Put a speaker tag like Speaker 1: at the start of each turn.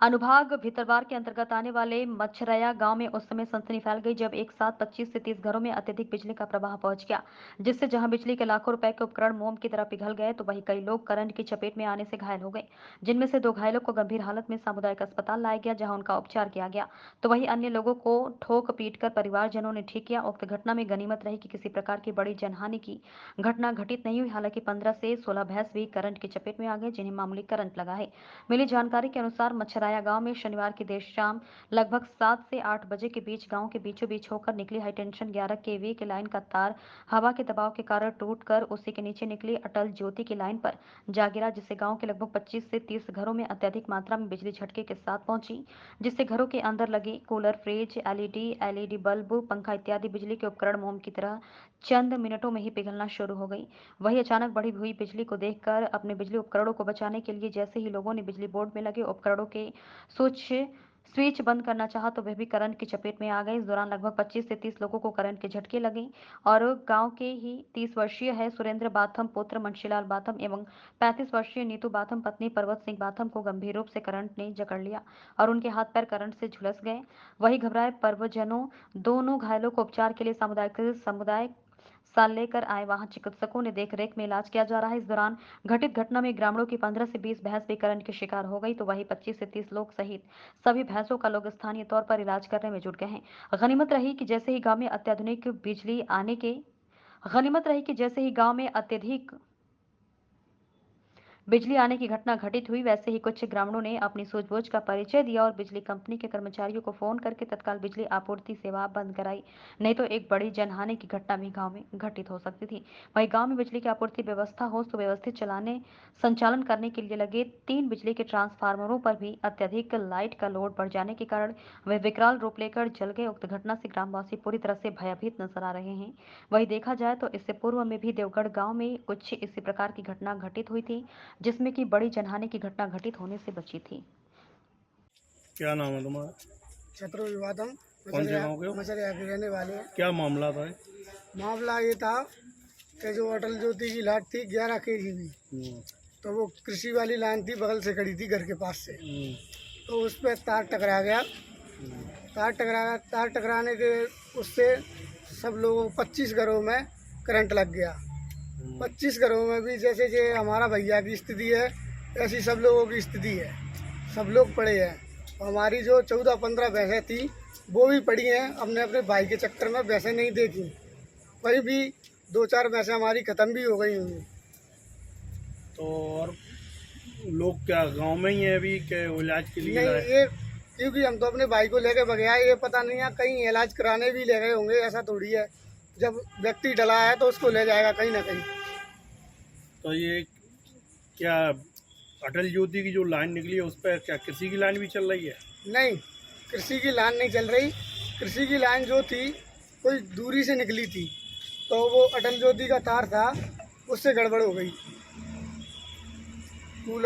Speaker 1: अनुभाग भितरवार के अंतर्गत आने वाले मच्छरया गांव में उस समय सनसनी फैल गई जब एक साथ 25 से 30 घरों में अत्यधिक बिजली का प्रवाह पहुंच गया, जिससे जहां बिजली के लाखों रुपए के उपकरण मोम की तरह पिघल गए तो वहीं कई लोग करंट की चपेट में आने से घायल हो गए, जिनमें से 2 घायलों को गंभीर हालत में सामुदायिक अस्पताल लाया गया जहां उनका उपचार किया गया, तो वहीं अन्य लोगों को ठोक पीट कर परिवारजनों ने ठीक किया। उक्त घटना में गनीमत रही कि किसी प्रकार की बड़ी जनहानि की घटना घटित नहीं हुई। हालांकि 15 से 16 भैंस भी करंट की चपेट में आ गए, जिन्हें मामूली करंट लगा है। मिली जानकारी के अनुसार मच्छराया गांव में शनिवार की देर शाम लगभग 7 से 8 बजे के बीच गांव के बीचों बीच होकर निकली हाईटेंशन 11 केवी की लाइन का तार हवा के दबाव के कारण टूटकर उसी के नीचे निकली अटल ज्योति की लाइन पर जा गिरा, जिससे गांव के लगभग 25 से 30 घरों में अत्यधिक मात्रा में बिजली झटके के साथ पहुंची, जिससे घरों के अंदर लगे कूलर, फ्रिज, एलईडी बल्ब, पंखा इत्यादि बिजली के उपकरण मोम की तरह चंद मिनटों में ही पिघलना शुरू हो गई। वहीं अचानक बढ़ी हुई बिजली को देखकर अपने बिजली उपकरणों को बचाने के लिए जैसे ही लोगों ने बिजली बोर्ड में लगे उपकरणों के स्विच स्विच बंद करना चाहा तो वह भी करंट की चपेट में आ गए। इस दौरान लगभग 25 से 30 लोगों को करंट के झटके लगे और गांव के ही 30 वर्षीय है सुरेंद्र बाथम पुत्र मुंशीलाल बाथम एवं 35 वर्षीय नीतू बाथम पत्नी पर्वत सिंह बाथम को गंभीर रूप से करंट ने जकड़ लिया और उनके हाथ पैर करंट से झुलस गए। वहीं घबराए परिजनों दोनों घायलों को उपचार के लिए सामुदायिक साल लेकर आए, वहां चिकित्सकों ने देखरेख में इलाज किया जा रहा है। इस दौरान घटित घटना में ग्रामीणों की 15 से 20 भैंस भी करंट के शिकार हो गई, तो वहीं 25 से 30 लोग सहित सभी भैंसों का लोग स्थानीय तौर पर इलाज करने में जुट गए हैं। गनीमत रही कि जैसे ही गांव में अत्याधुनिक बिजली आने के गनीमत रही कि जैसे ही गांव में अत्यधिक बिजली आने की घटना घटित हुई, वैसे ही कुछ ग्रामीणों ने अपनी सूझबूझ का परिचय दिया और बिजली कंपनी के कर्मचारियों को फोन करके तत्काल बिजली आपूर्ति सेवा बंद कराई, नहीं तो एक बड़ी जनहानि की घटना भी गांव में घटित हो सकती थी। वहीं गांव में बिजली की आपूर्ति व्यवस्था हो तो व्यवस्थित संचालन करने के लिए लगे 3 बिजली के ट्रांसफार्मरों पर भी अत्यधिक लाइट का लोड बढ़ जाने के कारण वे विकराल रूप लेकर जल गए। उक्त घटना से ग्रामवासी पूरी तरह से भयभीत नजर आ रहे हैं। वहीं देखा जाए तो इससे पूर्व में भी देवगढ़ गांव में कुछ इसी प्रकार की घटना घटित हुई थी, जिसमें कि बड़ी जनहानि की घटना घटित होने से बची थी।
Speaker 2: क्या नाम है तुम्हारा?
Speaker 3: छतरो विवादम
Speaker 2: कौन से गांव के हो?
Speaker 3: मचरिया के रहने वाले हैं।
Speaker 2: क्या मामला था?
Speaker 3: मामला ये था कि जो अटल ज्योति की लाइट थी 11 केवी, तो वो कृषि वाली लाइन थी, बगल से खड़ी थी घर के पास से, तो उस पर तार टकरा गया। तार टकराने के उससे सब लोगों को 25 घरों में करंट लग गया। 25 घरों में भी जैसे कि हमारा भैया की स्थिति है ऐसी सब लोगों की स्थिति है, सब लोग पड़े हैं। हमारी जो 14-15 भैंसें थी वो भी पड़ी हैं, अपने अपने भाई के चक्कर में भैंसें नहीं देखी, वही भी 2-4 भैंसें हमारी ख़त्म भी हो गई होंगी।
Speaker 2: तो और लोग क्या गांव में ही है अभी के इलाज के लिए?
Speaker 3: नहीं, ये क्योंकि हम तो अपने भाई को लेकर बगैया, ये पता नहीं है कहीं इलाज कराने भी ले गए होंगे, ऐसा थोड़ी है। जब व्यक्ति डला है तो उसको ले जाएगा कहीं ना कहीं।
Speaker 2: तो ये क्या अटल ज्योति की जो लाइन निकली है उस पर क्या कृषि की लाइन भी चल रही है?
Speaker 3: नहीं, कृषि की लाइन नहीं चल रही। कृषि की लाइन जो थी कोई दूरी से निकली थी, तो वो अटल ज्योति का तार था, उससे गड़बड़ हो गई।